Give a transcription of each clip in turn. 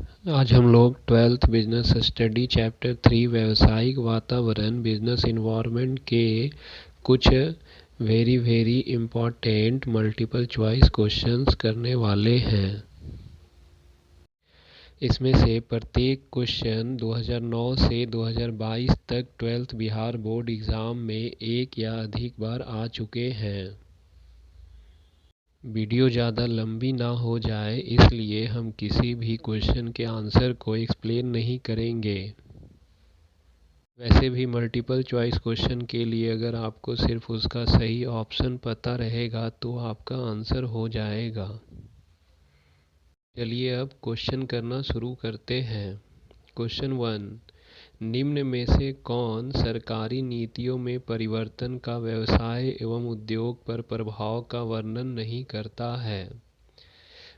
आज हम लोग 12th बिजनेस स्टडी चैप्टर 3 व्यावसायिक वातावरण बिजनेस इन्वायरमेंट के कुछ very important multiple choice questions करने वाले हैं। इसमें से प्रत्येक क्वेश्चन 2009 से 2022 तक 12th बिहार बोर्ड एग्ज़ाम में एक या अधिक बार आ चुके हैं। वीडियो ज़्यादा लंबी ना हो जाए इसलिए हम किसी भी क्वेश्चन के आंसर को एक्सप्लेन नहीं करेंगे। वैसे भी मल्टीपल चॉइस क्वेश्चन के लिए अगर आपको सिर्फ उसका सही ऑप्शन पता रहेगा तो आपका आंसर हो जाएगा। चलिए अब क्वेश्चन करना शुरू करते हैं। क्वेश्चन 1, निम्न में से कौन सरकारी नीतियों में परिवर्तन का व्यवसाय एवं उद्योग पर प्रभाव का वर्णन नहीं करता है?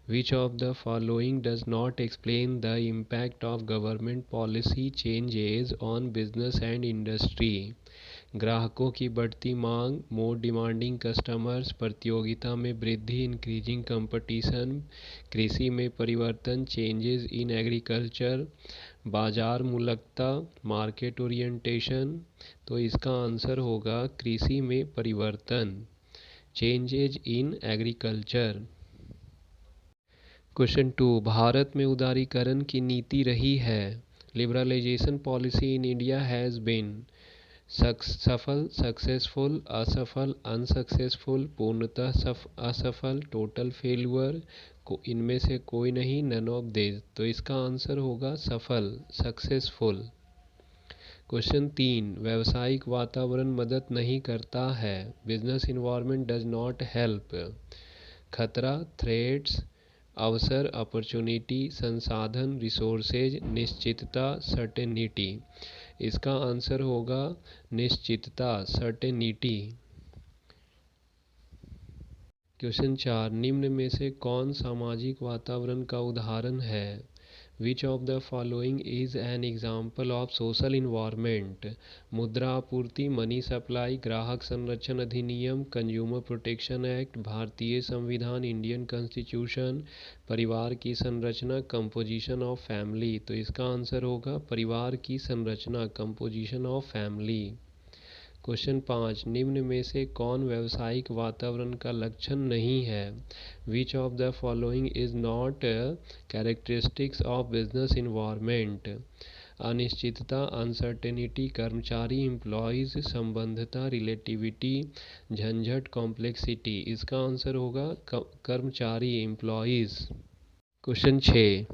Which of the following does not explain the impact of government policy changes on business and industry? ग्राहकों की बढ़ती मांग, मोर डिमांडिंग कस्टमर्स, प्रतियोगिता में वृद्धि इंक्रीजिंग कंपटीशन, कृषि में परिवर्तन चेंजेस इन एग्रीकल्चर, बाजार मूलकता मार्केट ओरिएंटेशन। तो इसका आंसर होगा कृषि में परिवर्तन चेंजेज इन एग्रीकल्चर। क्वेश्चन 2, भारत में उदारीकरण की नीति रही है। Liberalization policy in India has been सफल, सक्सेसफुल, असफल, अनसक्सेसफुल, पूर्णतः असफल, टोटल फेल्यूर, इनमें से कोई नहीं, नन ऑफ दिस। तो इसका आंसर होगा सफल, सक्सेसफुल। क्वेश्चन 3, व्यावसायिक वातावरण मदद नहीं करता है। Business environment does not help. खतरा, थ्रेट्स, अवसर, अपॉर्चुनिटी, संसाधन, रिसोर्सेज, निश्चितता, सर्टेनिटी। इसका आंसर होगा निश्चितता, सर्टेनिटी। क्वेश्चन 4, निम्न में से कौन सामाजिक वातावरण का उदाहरण है? Which of the following is an example of social environment? मुद्रा आपूर्ति, मनी सप्लाई, ग्राहक संरक्षण अधिनियम, कंज्यूमर प्रोटेक्शन एक्ट, भारतीय संविधान इंडियन कॉन्स्टिट्यूशन, परिवार की संरचना, कंपोजिशन ऑफ फैमिली। तो इसका आंसर होगा परिवार की संरचना, कंपोजिशन ऑफ फैमिली। क्वेश्चन 5, निम्न में से कौन व्यावसायिक वातावरण का लक्षण नहीं है? Which of the following is not characteristics of business environment? अनिश्चितता, अनसर्टेनिटी, कर्मचारी एम्प्लॉयज़, संबद्धता, रिलेटिविटी, झंझट, कॉम्प्लेक्सिटी। इसका आंसर होगा कर्मचारी, एम्प्लॉयज़। क्वेश्चन 6,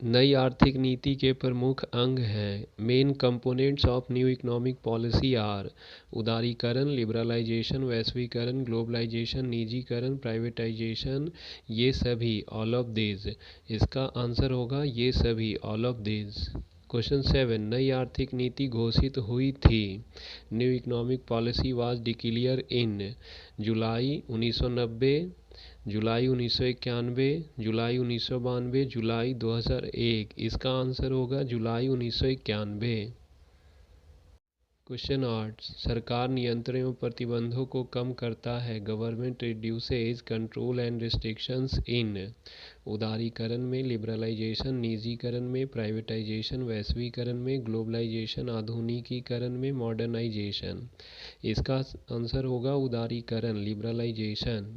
नई आर्थिक नीति के प्रमुख अंग हैं। Main components of new economic policy are उदारीकरण, लिबरलाइजेशन, वैश्वीकरण, ग्लोबलाइजेशन, निजीकरण, प्राइवेटाइजेशन, ये सभी, ऑल ऑफ दिस। इसका आंसर होगा ये सभी, ऑल ऑफ दिस। क्वेश्चन 7, नई आर्थिक नीति घोषित हुई थी। New economic policy was declared in July 1990, July 1991, July 1992, July 2001। इसका आंसर होगा जुलाई 1991। क्वेश्चन 8, सरकार नियंत्रण एवं प्रतिबंधों को कम करता है। Government reduces control and restrictions in उदारीकरण में, लिबरलाइजेशन, निजीकरण में, प्राइवेटाइजेशन, वैश्वीकरण में, ग्लोबलाइजेशन, आधुनिकीकरण में, मॉडर्नाइजेशन। इसका आंसर होगा उदारीकरण, लिबरलाइजेशन।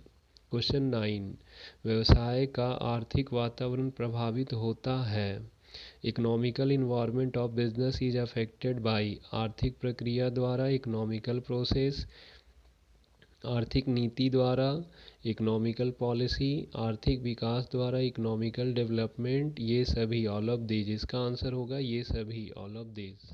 क्वेश्चन 9, व्यवसाय का आर्थिक वातावरण प्रभावित होता है। Economical environment of business is affected by आर्थिक प्रक्रिया द्वारा, इकोनॉमिकल प्रोसेस, आर्थिक नीति द्वारा, इकोनॉमिकल पॉलिसी, आर्थिक विकास द्वारा, इकोनॉमिकल डेवलपमेंट, ये सभी, ऑल ऑफ दीज। इसका आंसर होगा ये सभी, ऑल ऑफ दीज।